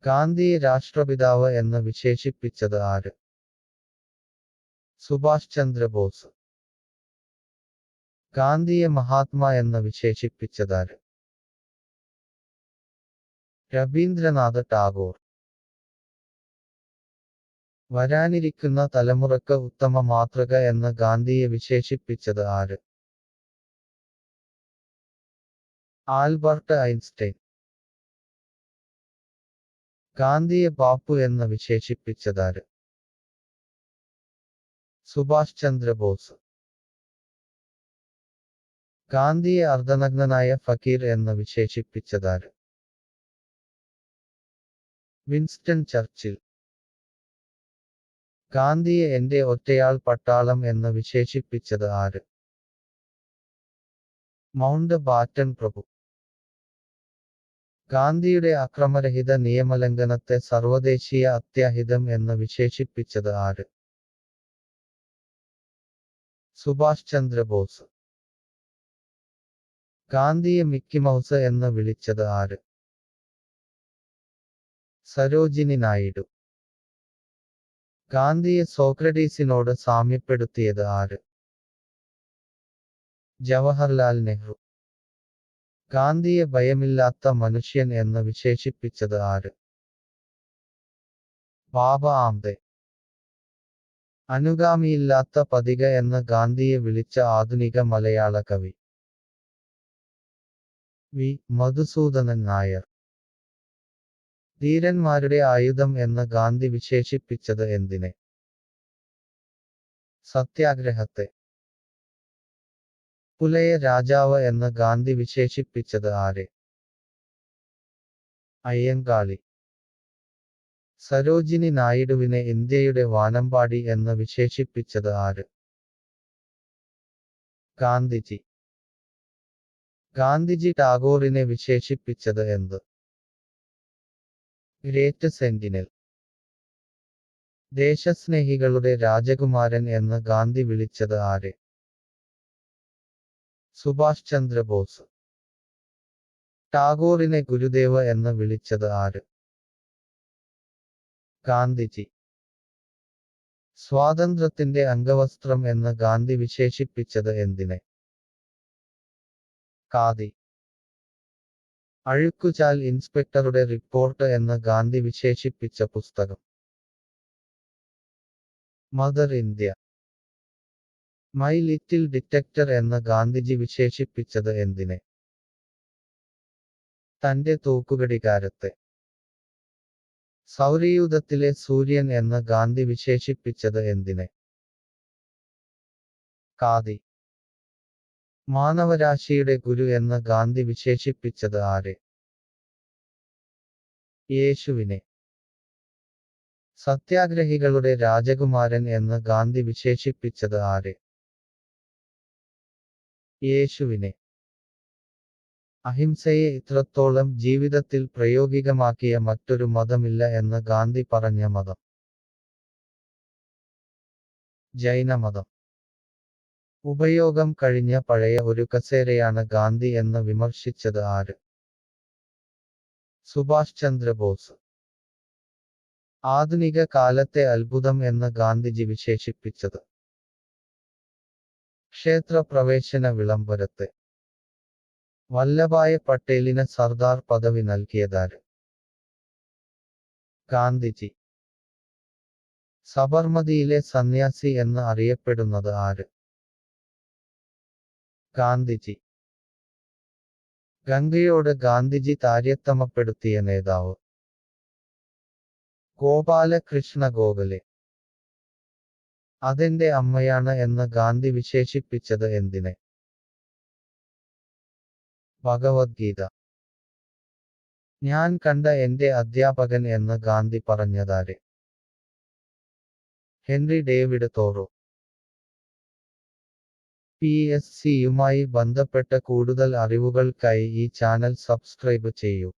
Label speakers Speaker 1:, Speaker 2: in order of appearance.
Speaker 1: ഗാന്ധിയെ രാഷ്ട്രപിതാവ് എന്ന് വിശേഷിപ്പിച്ചത് ആര്? സുഭാഷ് ചന്ദ്രബോസ്. ഗാന്ധിയെ മഹാത്മാ എന്ന് വിശേഷിപ്പിച്ചതാര്? രബീന്ദ്രനാഥ ടാഗോർ. വരാനിരിക്കുന്ന തലമുറക്ക് ഉത്തമ മാതൃക എന്ന് ഗാന്ധിയെ വിശേഷിപ്പിച്ചത് ആര്? Albert Einstein. ഗാന്ധിയെ ബാപ്പു എന്ന് വിശേഷിപ്പിച്ചതാര്? സുഭാഷ് ചന്ദ്രബോസ്. ഗാന്ധിയെ അർദ്ധനഗ്നനായ ഫക്കീർ എന്ന് വിശേഷിപ്പിച്ചതാര്? Winston Churchill. ഗാന്ധിയെ എന്റെ ഒറ്റയാൾ പട്ടാളം എന്ന് വിശേഷിപ്പിച്ചത് ആര്? മൗണ്ട് ബാറ്റൺ പ്രഭു. ഗാന്ധിയുടെ അക്രമരഹിത നിയമലംഘനത്തെ സർവദേശീയ അത്യാഹിതം എന്ന് വിശേഷിപ്പിച്ചത് ആര്? സുഭാഷ് ചന്ദ്രബോസ്. ഗാന്ധിയെ മിക്കി മൗസ് എന്ന് വിളിച്ചത് ആര്? സരോജിനി നായിഡു. ഗാന്ധിയെ സോക്രട്ടീസിനോട് സാമ്യപ്പെടുത്തിയത് ആര്? ജവഹർലാൽ നെഹ്റു. ഗാന്ധിയെ ഭയമില്ലാത്ത മനുഷ്യൻ എന്ന് വിശേഷിപ്പിച്ചത് ആര്? ബാബ ആംബെ. അനുഗാമിയില്ലാത്ത പതിക എന്ന് ഗാന്ധിയെ വിളിച്ച ആധുനിക മലയാള കവി? വി മധുസൂദനൻ നായർ. ധീരന്മാരുടെ ആയുധം എന്ന് ഗാന്ധി വിശേഷിപ്പിച്ചത് എന്തിനെ? സത്യാഗ്രഹത്തെ. പുലയ രാജാവ് എന്ന് ഗാന്ധി വിശേഷിപ്പിച്ചത് ആരെ? അയ്യങ്കാളി. സരോജിനി നായിഡുവിനെ ഇന്ത്യയുടെ വാനമ്പാടി എന്ന് വിശേഷിപ്പിച്ചത് ആര്? ഗാന്ധിജി. ഗാന്ധിജി ടാഗോറിനെ വിശേഷിപ്പിച്ചത് എന്ത്? Great sentinel. ദേശസ്നേഹികളുടെ രാജകുമാരൻ എന്ന് ഗാന്ധി വിളിച്ചത് ആരെ? സുഭാഷ് ചന്ദ്രബോസ്. ടാഗോറിനെ ഗുരുദേവ എന്ന് വിളിച്ചത് ആര്? ഗാന്ധിജി. സ്വാതന്ത്ര്യത്തിന്റെ അംഗവസ്ത്രം എന്ന് ഗാന്ധി വിശേഷിപ്പിച്ചത് എന്തിനെ? ഖാദി. അഴുക്കുചാൽ ഇൻസ്പെക്ടറുടെ റിപ്പോർട്ട് എന്ന് ഗാന്ധി വിശേഷിപ്പിച്ച പുസ്തകം? Mother India. My little detector എന്ന് ഗാന്ധിജി വിശേഷിപ്പിച്ചത് എന്തിനെ? തന്റെ തൂക്കുകടികാരത്തെ. സൗരയൂഥത്തിലെ സൂര്യൻ എന്ന് ഗാന്ധി വിശേഷിപ്പിച്ചത് എന്തിനെ? ഖാദി. മാനവരാശിയുടെ ഗുരു എന്ന് ഗാന്ധി വിശേഷിപ്പിച്ചത് ആരെ? യേശുവിനെ. സത്യാഗ്രഹികളുടെ രാജകുമാരൻ എന്ന് ഗാന്ധി വിശേഷിപ്പിച്ചത് ആരെ? യേശുവിനെ. അഹിംസയെ ഇത്രത്തോളം ജീവിതത്തിൽ പ്രയോഗികമാക്കിയ മറ്റൊരു മതമില്ല എന്ന് ഗാന്ധി പറഞ്ഞ മതം? ജൈനമതം. ഉപയോഗം കഴിഞ്ഞ പഴയ ഒരു കസേരയാണ് ഗാന്ധി എന്ന് വിമർശിച്ചത് ആര്? സുഭാഷ് ചന്ദ്രബോസ്. ആധുനിക കാലത്തെ അത്ഭുതം എന്ന് ഗാന്ധിജി വിശേഷിപ്പിച്ചത്? ക്ഷേത്ര പ്രവേശന വിളംബരത്തെ. വല്ലഭായ് പട്ടേലിന് സർദാർ പദവി നൽകിയതാര്? ഗാന്ധിജി. സബർമതിയിലെ സന്യാസി എന്ന് അറിയപ്പെടുന്നത് ആര്? ഗാന്ധിജി. ഗംഗയോട് ഗാന്ധിജി താരതമ്യപ്പെടുത്തിയ നേതാവ്? ഗോപാലകൃഷ്ണ ഗോഖലെ. അതെന്റെ അമ്മയാണ് എന്ന് ഗാന്ധി വിശേഷിപ്പിച്ചത് എന്തിനെ? ഭഗവത്ഗീത. ഞാൻ കണ്ട എന്റെ അധ്യാപകൻ എന്ന് ഗാന്ധി പറഞ്ഞതാരെ? Henry David Thoreau. PSC യുമായി ബന്ധപ്പെട്ട കൂടുതൽ അറിവുകൾക്കായി ഈ ചാനൽ സബ്സ്ക്രൈബ് ചെയ്യൂ.